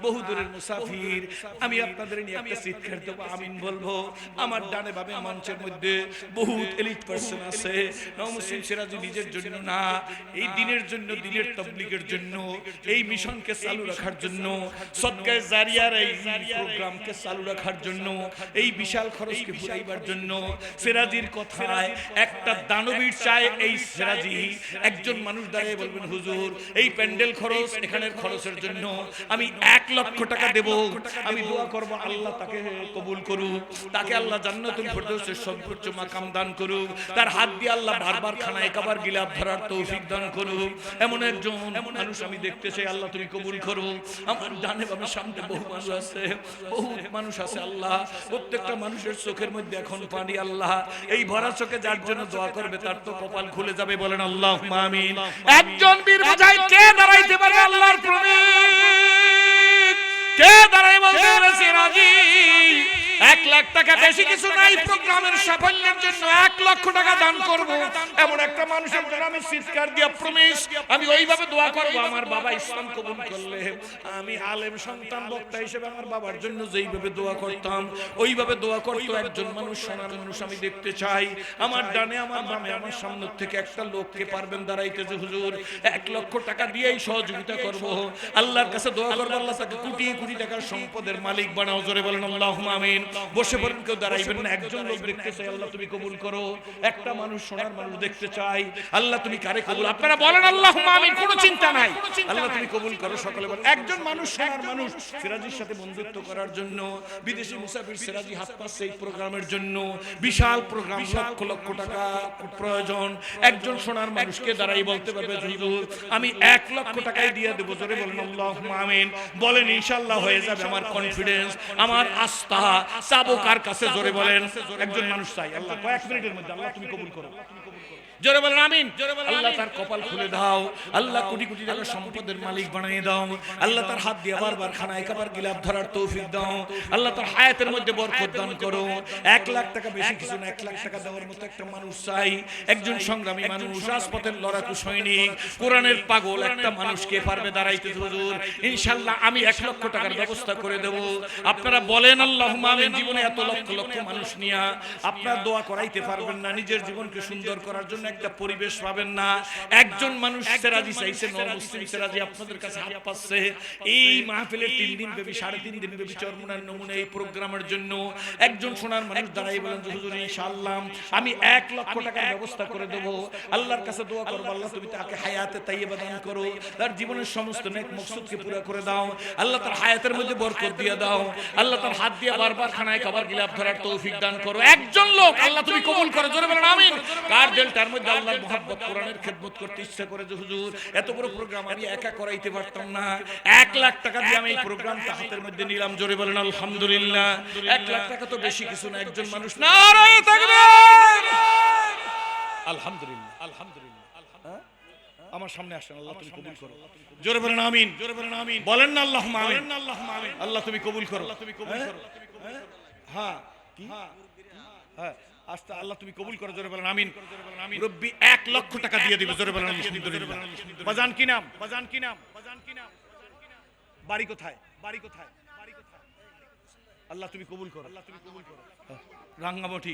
Speaker 1: বহু দূরের মুসাফির। আমি আপনাদের নিয়ে একটা চিৎকার দেব, আমিন বলবো। আমার ডানে বামে মঞ্চের মধ্যে বহুত এলিট পারসন আছে। মুসলিম সেরাজি নিজের জন্য না, এই দিনের জন্য, দিনের তাবলীগের জন্য, এই মিশনকে চালু রাখার জন্য, সদকায়ে জারিয়ার এই প্রোগ্রামকে চালু রাখার জন্য, এই বিশাল খরচকে ফুরাইবার জন্য, সেরাজির কথায় একটা দানবীর চায়। এই সেরাজি একজন মানুষ দাঁড়িয়ে বলবেন, হুজুর এই প্যান্ডেল খরচ, এখানের খরচের জন্য আমি 1 লক্ষ টাকা দেব। আমি দোয়া করব আল্লাহ তাকে কবুল করুক, তাকে আল্লাহ জান্নাতুল ফেরদৌসের সর্বোচ্চ মাকাম দান করুক, তার হাত দিয়ে আল্লাহ বারবার খানায় কাবার গিলাফ ধরার তৌফিক দান করুক। এমন একজন মানুষ আমি দেখতে চাই, আল্লাহ তুমি কবুল করো। আমার ডানে বামে সামনে বহু মানুষ আছে, বহু মানুষ আছে আল্লাহ, প্রত্যেকটা মানুষের চোখের মধ্যে এখন পানি। আল্লাহ এই ভরা চোখে যার জন্য দোয়া করবে তার তো কপাল খুলে যাবে। বলেন আল্লাহুম্মা আমিন। একজন বীর বাজাই কে দাঁড়াইতে পারবে আল্লাহর প্রমিত? কে দাঁড়াই বলতে পারে সিরাজি 1 লাখ টাকা বেশি কিছু নাই, প্রোগ্রামের সাফল্যের জন্য 1 লক্ষ টাকা দান করব, এমন একটা মানুষের জন্য আমি চিৎকার দিয়া প্রমিস, আমি ওইভাবে দোয়া করব। আমার বাবা ইসলাম কবুল করলে আমি আলেম সন্তান বক্তা হিসেবে আমার বাবার জন্য যেইভাবে দোয়া করতাম ওইভাবে দোয়া করতো একজন মানুষ, সোনার মানুষ আমি দেখতে চাই। আমার ডানে, আমার বামে, আমার সামনে থেকে একটা লোককে পারবেন দাঁড়াইতে যে হুজুর 1 লক্ষ টাকা দিয়েই সহযোগিতা করব, আল্লাহর কাছে দোয়া করব আল্লাহ তাকে কোটি কোটি টাকার সম্পদের মালিক বানাও। জোরে বলেন আল্লাহুম্মা আমিন। বসে পড়েন, কেউ দাঁড়াইবেন না। একজন লোক দেখতে চাই, আল্লাহ তুমি কবুল করো। একটা মানুষ, সোনার মানুষ দেখতে চাই, আল্লাহ তুমি কারে কবুল? আপনারা বলেন আল্লাহুম্মা আমিন, কোনো চিন্তা নাই, আল্লাহ তুমি কবুল করো। সকলে বলেন। একজন মানুষ, সোনার মানুষ সিরাজির সাথে বন্ধুত্ব করার জন্য, বিদেশি মুসাফির সিরাজি হাত পাচ্ছে এই প্রোগ্রামের জন্য, বিশাল প্রোগ্রাম, লক্ষ লক্ষ টাকা প্রয়োজন। একজন সোনার মানুষকে দাঁড়াই বলতে পারবে হুজুর আমি 1 লক্ষ টাকাই দিয়ে দেব। জোরে বলেন আল্লাহুম্মা আমিন। বলেন ইনশাআল্লাহ হয়ে যাবে। আমার কনফিডেন্স, আমার আস্থা। চাবো কার কাছে? জোরে বলেন। একজন মানুষ চাই, আল্লাহ কয়েক মিনিটের মধ্যে আল্লাহ তুমি কবুল করো। জোরে বলেন আমিন। আল্লাহ তার কপাল খুলে দাও, আল্লাহ কোটি কোটি টাকার সম্পদের মালিক বানিয়ে দাও, আল্লাহ তার হাত দিয়ে বারবার খানায় কাবার গিলাফ ধরার তৌফিক দাও, আল্লাহ তার হায়াতের মধ্যে বরকত দান করো। 1 লাখ টাকা বেশি কিছু না, 1 লাখ টাকা দেওয়ার মতো একটা মানুষ চাই, একজন সংগ্রামী মানুষ, রাজপথের লড়াকু সৈনিক, কোরআনের পাগল একটা মানুষকে পারবে দাঁড়াইতে হুজুর ইনশাআল্লাহ আমি 1 লক্ষ টাকার ব্যবস্থা করে দেব। আপনারা বলেন আল্লাহুম্মা আমিন। জীবনে এত লক্ষ লক্ষ মানুষ নিয়ে আপনারা দোয়া করাইতে পারবেন না, নিজের জীবনকে সুন্দর করার জন্য একটা পরিবেশ পাবেন না। একজন মানুষ সেরাজি চাইছে, মুসলিম সেরাজি আপনাদের কাছে হাত পাচ্ছে এই মাহফিলের 3 দিন ব্যাপী, 3.5 দিন ব্যাপী চরমুনার নমুনা এই প্রোগ্রামের জন্য। একজন সোনার মানুষ দাঁড়াই বলেন হুজুর ইনশাআল্লাহ আমি 1 লক্ষ টাকার ব্যবস্থা করে দেব। আল্লাহর কাছে দোয়া করব আল্লাহ তুমি তাকে হায়াতে তাইয়্যিবা দান করো, তার জীবনের সমস্ত নেক মকসুদকে পুরো করে দাও, আল্লাহ তার হায়াতের মধ্যে বরকত দিয়ে দাও, আল্লাহ তার হাত দিয়ে বারবার খানায় খাবার গিলাফ ধরার তৌফিক দান করো। একজন লোক আল্লাহ তুমি কবুল করো। জোরে বলেন আমিন। কার দিলটার মধ্যে আল্লাহর মোহাব্বত, কোরআনের খেদমত করতে ইচ্ছা করে যে হুজুর এত বড় প্রোগ্রাম আমি একা করাইতে পারতাম না, 1 লাখ টাকা দিয়ে আমি এই প্রোগ্রামটা হাতের মধ্যে নিলাম। জোরে বলেন আলহামদুলিল্লাহ। 1 লাখ টাকা তো বেশি কিছু না। একজন মানুষ নারায়ে তাকবীর। আলহামদুলিল্লাহ, আলহামদুলিল্লাহ। আমার সামনে আসেন, আল্লাহ তুমি কবুল করো। জোরে বলেন আমিন। জোরে বলেন আমিন। বলেন না আল্লাহুম্মা আমিন। আল্লাহ তুমি কবুল করো। আল্লাহ তুমি কবুল করো। হ্যাঁ কি? হ্যাঁ আস্তে আল্লাহ তুমি কবুল করো। জোরে বলেন আমিন। মুরব্বি 1 লক্ষ টাকা দিয়ে দিবে। জোরে বলেন আলহামদুলিল্লাহ। বাজান কি নাম? বাজান কি নাম? বাজান কি নাম? বাড়ি কোথায়? বাড়ি কোথায়? বাড়ি কোথায়? আল্লাহ তুমি কবুল করো। আল্লাহ তুমি কবুল করো। রাঙ্গামাটি